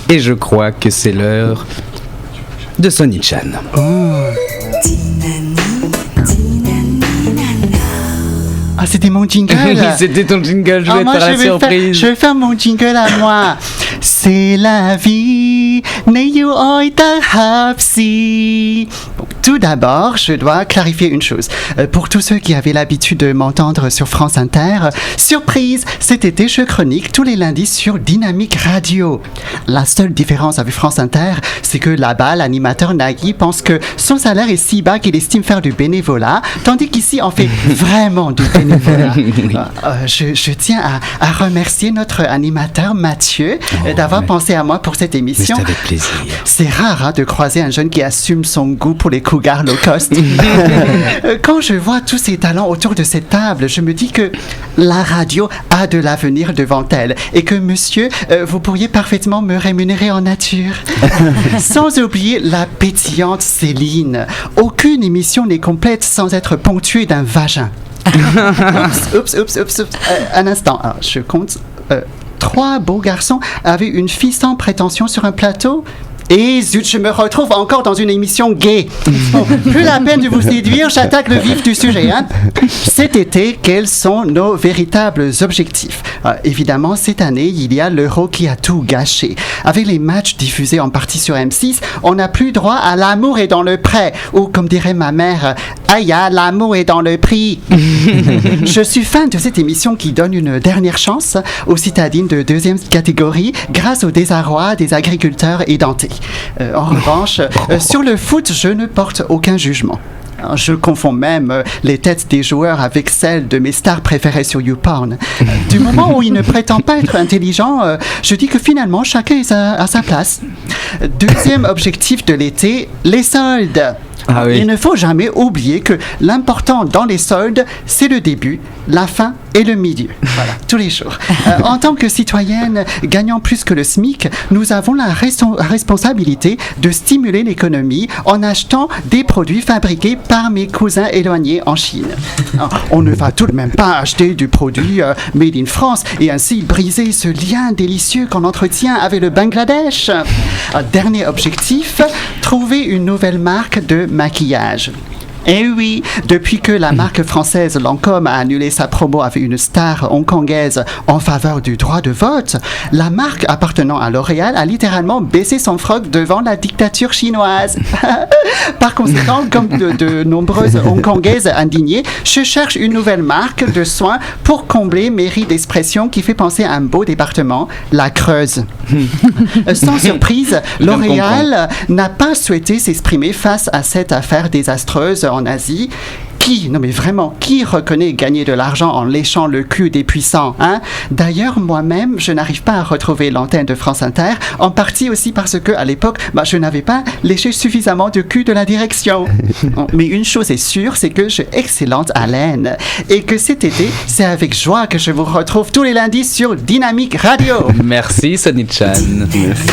Et je crois que c'est l'heure de Sonny-chan. Ah, c'était mon jingle. Oui, c'était ton jingle, je vais te faire la surprise. Je vais faire mon jingle à moi. C'est la vie, n'ayez oi hapsi. Tout d'abord, je dois clarifier une chose. Pour tous ceux qui avaient l'habitude de m'entendre sur France Inter, surprise, cet été, je chronique tous les lundis sur Dynamique Radio. La seule différence avec France Inter, c'est que là-bas, l'animateur Nagui pense que son salaire est si bas qu'il estime faire du bénévolat, tandis qu'ici, on fait vraiment du bénévolat. Je tiens à remercier notre animateur Mathieu d'avoir pensé à moi pour cette émission. Mais c'est avec plaisir. C'est rare de croiser un jeune qui assume son goût pour les cougars low cost. Quand je vois tous ces talents autour de cette table, je me dis que la radio a de l'avenir devant elle et que monsieur, vous pourriez parfaitement me rémunérer en nature. Sans oublier la pétillante Céline. Aucune émission n'est complète sans être ponctuée d'un vagin. Oups. Un instant, alors, je compte. 3 beaux garçons avaient une fille sans prétention sur un plateau. Et zut, je me retrouve encore dans une émission gay. Bon, plus la peine de vous séduire, j'attaque le vif du sujet. Cet été, quels sont nos véritables objectifs ? Évidemment, cette année, il y a l'Euro qui a tout gâché. Avec les matchs diffusés en partie sur M6, on n'a plus droit à l'amour est dans le prêt. Ou comme dirait ma mère, aïe, l'amour est dans le prix. Je suis fan de cette émission qui donne une dernière chance aux citadines de 2e catégorie grâce au désarroi des agriculteurs édentés. En revanche, sur le foot, je ne porte aucun jugement. Je confonds même les têtes des joueurs avec celles de mes stars préférées sur YouPorn. Du moment où il ne prétend pas être intelligent, je dis que finalement, chacun est à sa place. Deuxième objectif de l'été, les soldes. Ah oui. Il ne faut jamais oublier que l'important dans les soldes, c'est le début, la fin et le milieu. Voilà, tous les jours. En tant que citoyenne gagnant plus que le SMIC, nous avons la responsabilité de stimuler l'économie en achetant des produits fabriqués par mes cousins éloignés en Chine. On ne va tout de même pas acheter du produit made in France et ainsi briser ce lien délicieux qu'on entretient avec le Bangladesh. Dernier objectif, trouver une nouvelle marque de maquillage. Eh oui, depuis que la marque française Lancôme a annulé sa promo avec une star hongkongaise en faveur du droit de vote, la marque appartenant à L'Oréal a littéralement baissé son froc devant la dictature chinoise. Par conséquent, comme de nombreuses hongkongaises indignées, je cherche une nouvelle marque de soins pour combler mes rides d'expression qui fait penser à un beau département, la Creuse. Sans surprise, L'Oréal n'a pas souhaité s'exprimer face à cette affaire désastreuse en Asie. Qui reconnaît gagner de l'argent en léchant le cul des puissants, D'ailleurs, moi-même, je n'arrive pas à retrouver l'antenne de France Inter, en partie aussi parce que, à l'époque, je n'avais pas léché suffisamment de cul de la direction. Mais une chose est sûre, c'est que j'ai excellente haleine. Et que cet été, c'est avec joie que je vous retrouve tous les lundis sur Dynamique Radio. Merci, Sonny-chan. Merci.